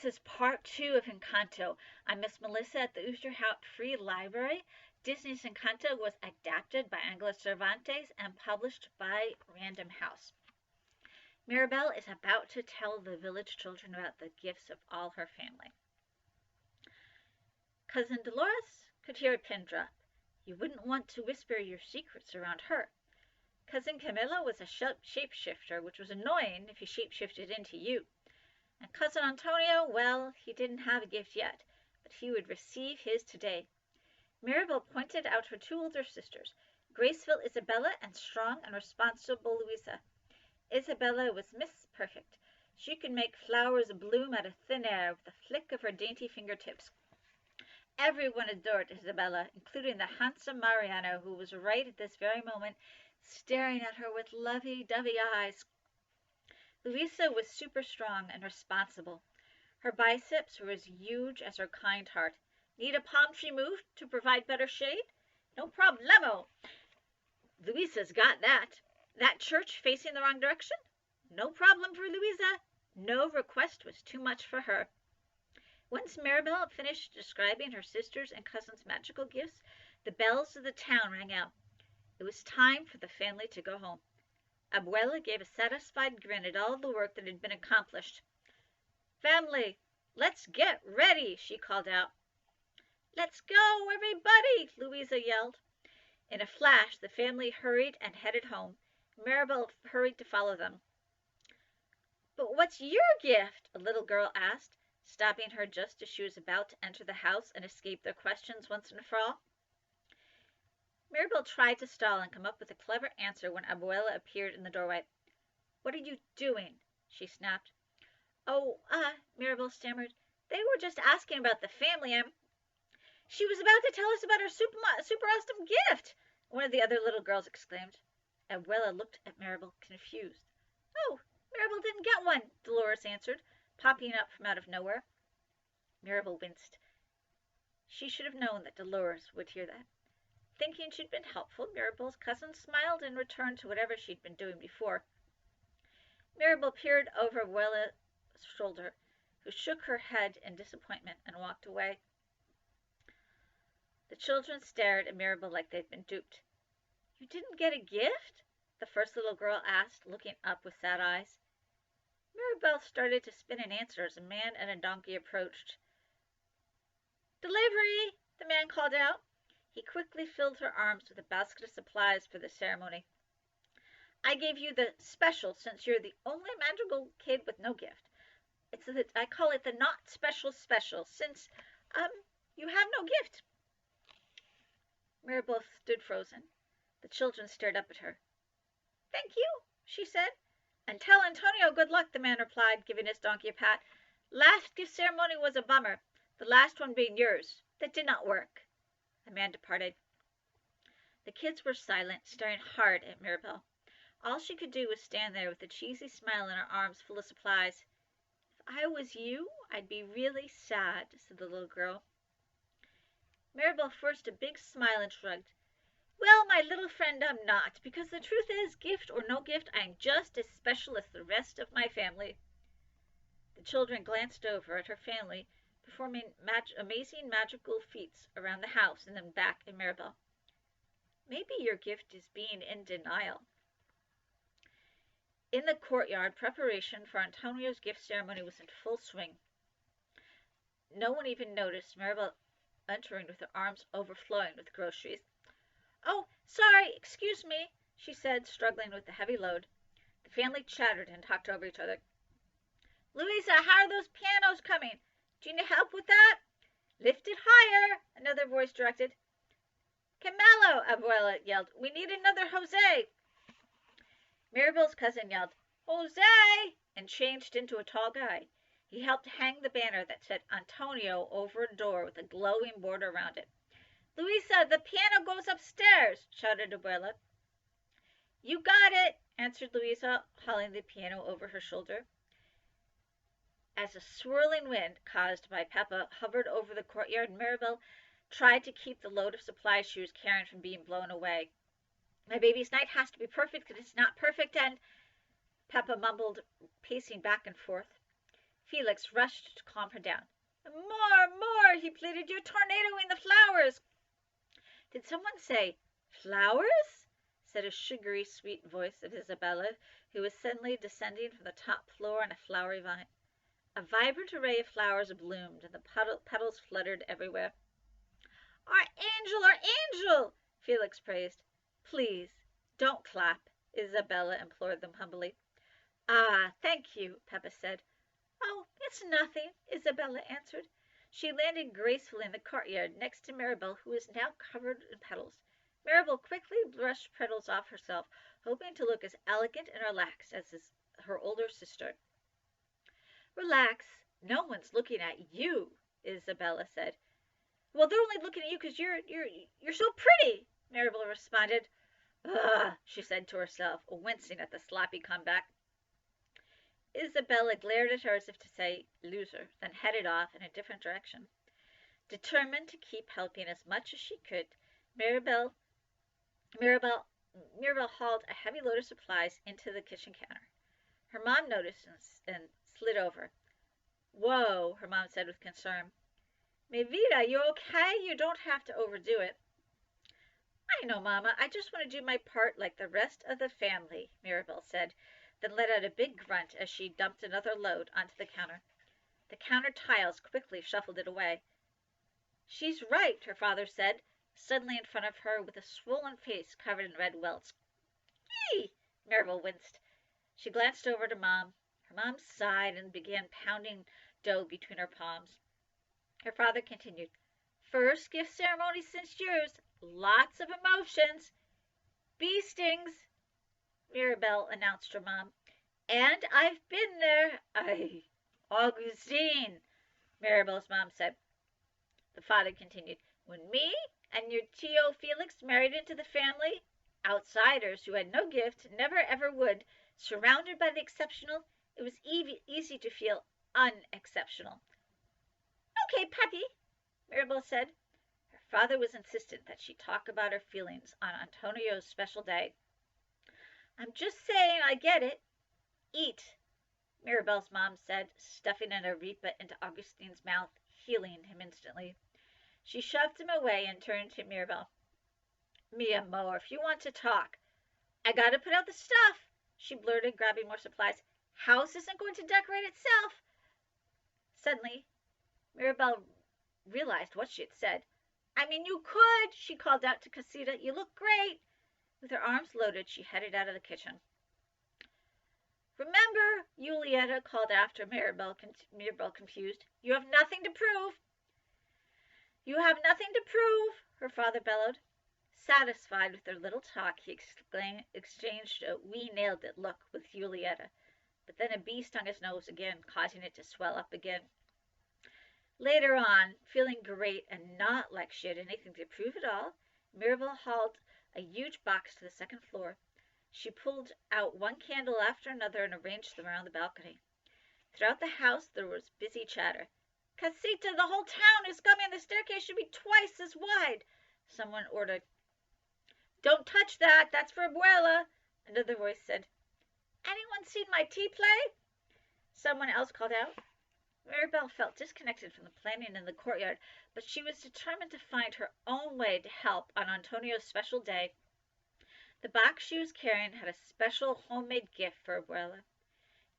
This is part 2 of Encanto. I'm Miss Melissa at the Oosterhout Free Library. Disney's Encanto was adapted by Angela Cervantes and published by Random House. Mirabel is about to tell the village children about the gifts of all her family. Cousin Dolores could hear a pin drop. You wouldn't want to whisper your secrets around her. Cousin Camilla was a shapeshifter, which was annoying if he shapeshifted into you. And Cousin Antonio, well, he didn't have a gift yet, but he would receive his today. Mirabel pointed out her two older sisters, graceful Isabella and strong and responsible Louisa. Isabella was Miss Perfect. She could make flowers bloom out of thin air with a flick of her dainty fingertips. Everyone adored Isabella, including the handsome Mariano, who was right at this very moment, staring at her with lovey-dovey eyes. Louisa was super strong and responsible. Her biceps were as huge as her kind heart. Need a palm tree moved to provide better shade? No problemo. Louisa's got that. That church facing the wrong direction? No problem for Louisa. No request was too much for her. Once Mirabel finished describing her sisters' and cousins' magical gifts, the bells of the town rang out. It was time for the family to go home. Abuela gave a satisfied grin at all the work that had been accomplished. "Family, let's get ready," she called out. "Let's go, everybody," Louisa yelled. In a flash, the family hurried and headed home. Mirabel hurried to follow them. "But what's your gift?" a little girl asked, stopping her just as she was about to enter the house and escape their questions once and for all. Mirabel tried to stall and come up with a clever answer when Abuela appeared in the doorway. "What are you doing?" she snapped. "Oh, Mirabel stammered. "They were just asking about the family. She was about to tell us about her super awesome gift," one of the other little girls exclaimed. Abuela looked at Mirabel, confused. "Oh, Mirabel didn't get one," Dolores answered, popping up from out of nowhere. Mirabel winced. She should have known that Dolores would hear that. Thinking she'd been helpful, Mirabel's cousin smiled and returned to whatever she'd been doing before. Mirabel peered over Abuela's shoulder, who shook her head in disappointment and walked away. The children stared at Mirabel like they'd been duped. "You didn't get a gift?" the first little girl asked, looking up with sad eyes. Mirabel started to spin an answer as a man and a donkey approached. "Delivery!" the man called out. He quickly filled her arms with a basket of supplies for the ceremony. "I gave you the special since you're the only magical kid with no gift. I call it the not special since, you have no gift." Mirabel stood frozen. The children stared up at her. "Thank you," she said. "And tell Antonio good luck," the man replied, giving his donkey a pat. "Last gift ceremony was a bummer, the last one being yours. That did not work." The man departed. The kids were silent, staring hard at Mirabel. All she could do was stand there with a cheesy smile in her arms full of supplies. "If I was you, I'd be really sad," said the little girl. Mirabel forced a big smile and shrugged. "Well, my little friend, I'm not, because the truth is, gift or no gift, I'm just as special as the rest of my family." The children glanced over at her family, performing amazing magical feats around the house and then back at Mirabel. "Maybe your gift is being in denial." In the courtyard, preparation for Antonio's gift ceremony was in full swing. No one even noticed Mirabel entering with her arms overflowing with groceries. "Oh, sorry, excuse me," she said, struggling with the heavy load. The family chattered and talked over each other. "Louisa, how are those pianos coming? Do you need help with that?" "Lift it higher," another voice directed. "Camelo," Abuela yelled. "We need another Jose." Mirabel's cousin yelled, "Jose!" and changed into a tall guy. He helped hang the banner that said Antonio over a door with a glowing border around it. "Louisa, the piano goes upstairs," shouted Abuela. "You got it," answered Louisa, hauling the piano over her shoulder. As a swirling wind caused by Peppa hovered over the courtyard, Mirabel tried to keep the load of supplies she was carrying from being blown away. "My baby's night has to be perfect, and it's not perfect, and—" Peppa mumbled, pacing back and forth. Felix rushed to calm her down. More, more, he pleaded. You're tornadoing the flowers. Did someone say flowers? Said a sugary, sweet voice of Isabella, who was suddenly descending from the top floor on a flowery vine. A vibrant array of flowers bloomed, and the petals fluttered everywhere. Our angel, our angel! Felix praised. Please, don't clap, Isabella implored them humbly. Ah, thank you, Peppa said. Oh, it's nothing, Isabella answered. She landed gracefully in the courtyard next to Mirabel, who was now covered in petals. Mirabel quickly brushed petals off herself, hoping to look as elegant and relaxed as her older sister. Relax. No one's looking at you, Isabella said. Well, they're only looking at you because you're so pretty, Mirabel responded. Ugh, she said to herself, wincing at the sloppy comeback. Isabella glared at her as if to say, loser, then headed off in a different direction. Determined to keep helping as much as she could, Mirabel hauled a heavy load of supplies into the kitchen counter. Her mom noticed and slid over. Whoa, her mom said with concern. Mi vida, you okay? You don't have to overdo it. I know, Mama. I just want to do my part like the rest of the family, Mirabel said, then let out a big grunt as she dumped another load onto the counter. The counter tiles quickly shuffled it away. She's right, her father said, suddenly in front of her with a swollen face covered in red welts. Gee! Mirabel winced. She glanced over to Mom. Her mom sighed and began pounding dough between her palms. Her father continued, First gift ceremony since yours. Lots of emotions. Bee stings, Mirabel announced her mom. And I've been there. Augustine, Mirabel's mom said. The father continued, When me and your Tio Felix married into the family, outsiders who had no gift, never ever would, surrounded by the exceptional, it was easy to feel unexceptional. Okay, Peppy, Mirabel said. Her father was insistent that she talk about her feelings on Antonio's special day. I'm just saying I get it. Eat, Mirabel's mom said, stuffing an arepa into Augustine's mouth, healing him instantly. She shoved him away and turned to Mirabel. Mi amor, if you want to talk. I gotta put out the stuff, she blurted, grabbing more supplies. House isn't going to decorate itself. Suddenly, Mirabel realized what she had said. I mean, you could, she called out to Casita. You look great. With her arms loaded, she headed out of the kitchen. Remember, Julieta called after Mirabel, confused. You have nothing to prove. You have nothing to prove, her father bellowed. Satisfied with their little talk, he exchanged a we nailed it look with Julieta. But then a bee stung his nose again, causing it to swell up again. Later on, feeling great and not like she had anything to prove at all, Mirabel hauled a huge box to the second floor. She pulled out one candle after another and arranged them around the balcony. Throughout the house there was busy chatter. Casita, the whole town is coming. The staircase should be twice as wide, someone ordered. Don't touch that. That's for Abuela, another voice said. Anyone seen my tea play? Someone else called out. Mirabel felt disconnected from the planning in the courtyard, but she was determined to find her own way to help on Antonio's special day. The box she was carrying had a special homemade gift for Abuela.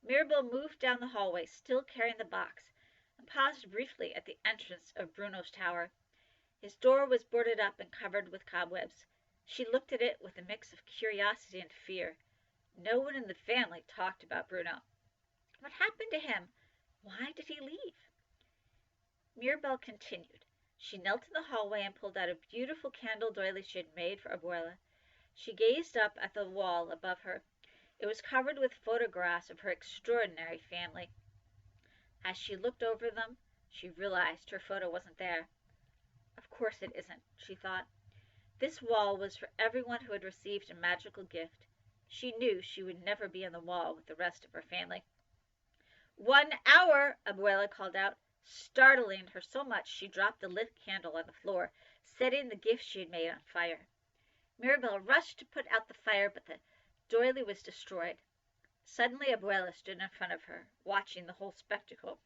Mirabel moved down the hallway, still carrying the box, and paused briefly at the entrance of Bruno's tower. His door was boarded up and covered with cobwebs. She looked at it with a mix of curiosity and fear. No one in the family talked about Bruno. What happened to him? Why did he leave? Mirabel continued. She knelt in the hallway and pulled out a beautiful candle doily she had made for Abuela. She gazed up at the wall above her. It was covered with photographs of her extraordinary family. As she looked over them, she realized her photo wasn't there. Of course it isn't, she thought. This wall was for everyone who had received a magical gift. She knew she would never be on the wall with the rest of her family. 1 hour, Abuela called out, startling her so much she dropped the lit candle on the floor, setting the gift she had made on fire. Mirabel rushed to put out the fire, but the doily was destroyed. Suddenly Abuela stood in front of her, watching the whole spectacle.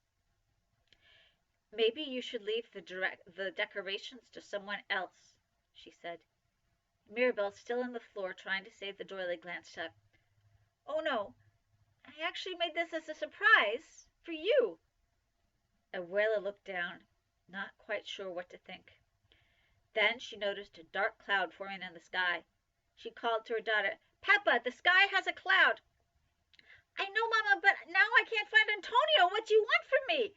"Maybe you should leave the decorations to someone else," she said. Mirabel, still on the floor trying to save the doily, glanced up. "Oh no, I actually made this as a surprise for you." Abuela looked down, not quite sure what to think. Then she noticed a dark cloud forming in the sky. She called to her daughter, "Peppa, the sky has a cloud." "I know, Mama, but now I can't find Antonio. What do you want from me?"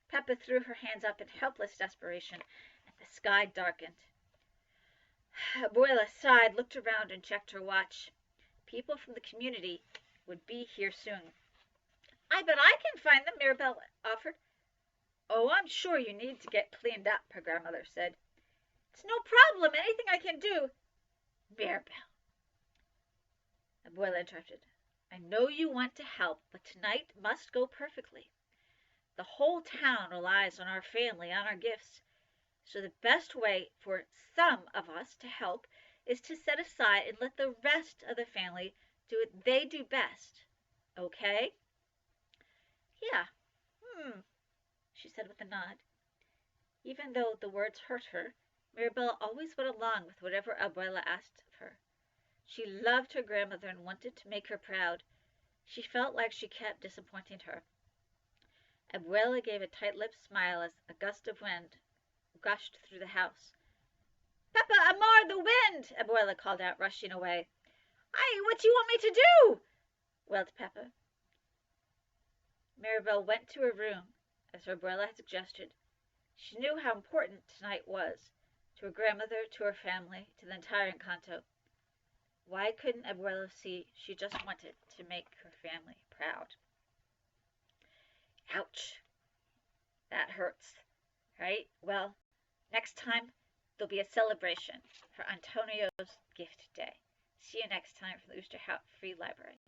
Peppa threw her hands up in helpless desperation, and the sky darkened. Abuela sighed, looked around, and checked her watch. People from the community would be here soon. "I bet I can find them," Mirabel offered. "Oh, I'm sure you need to get cleaned up," her grandmother said. "It's no problem. Anything I can do." "Mirabel," Abuela interrupted, "I know you want to help, but tonight must go perfectly. The whole town relies on our family, on our gifts. So the best way for some of us to help is to set aside and let the rest of the family do what they do best. Okay?" "Yeah, she said with a nod. Even though the words hurt her, Mirabel always went along with whatever Abuela asked of her. She loved her grandmother and wanted to make her proud. She felt like she kept disappointing her. Abuela gave a tight-lipped smile as a gust of wind gushed through the house. "Peppa, Amor, the wind!" Abuela called out, rushing away. "Ay, what do you want me to do?" wailed Peppa. Mirabel went to her room, as her abuela had suggested. She knew how important tonight was, to her grandmother, to her family, to the entire Encanto. Why couldn't Abuela see she just wanted to make her family proud? Ouch. That hurts, right? Well, next time there'll be a celebration for Antonio's gift day. See you next time from the Rooster Free Library.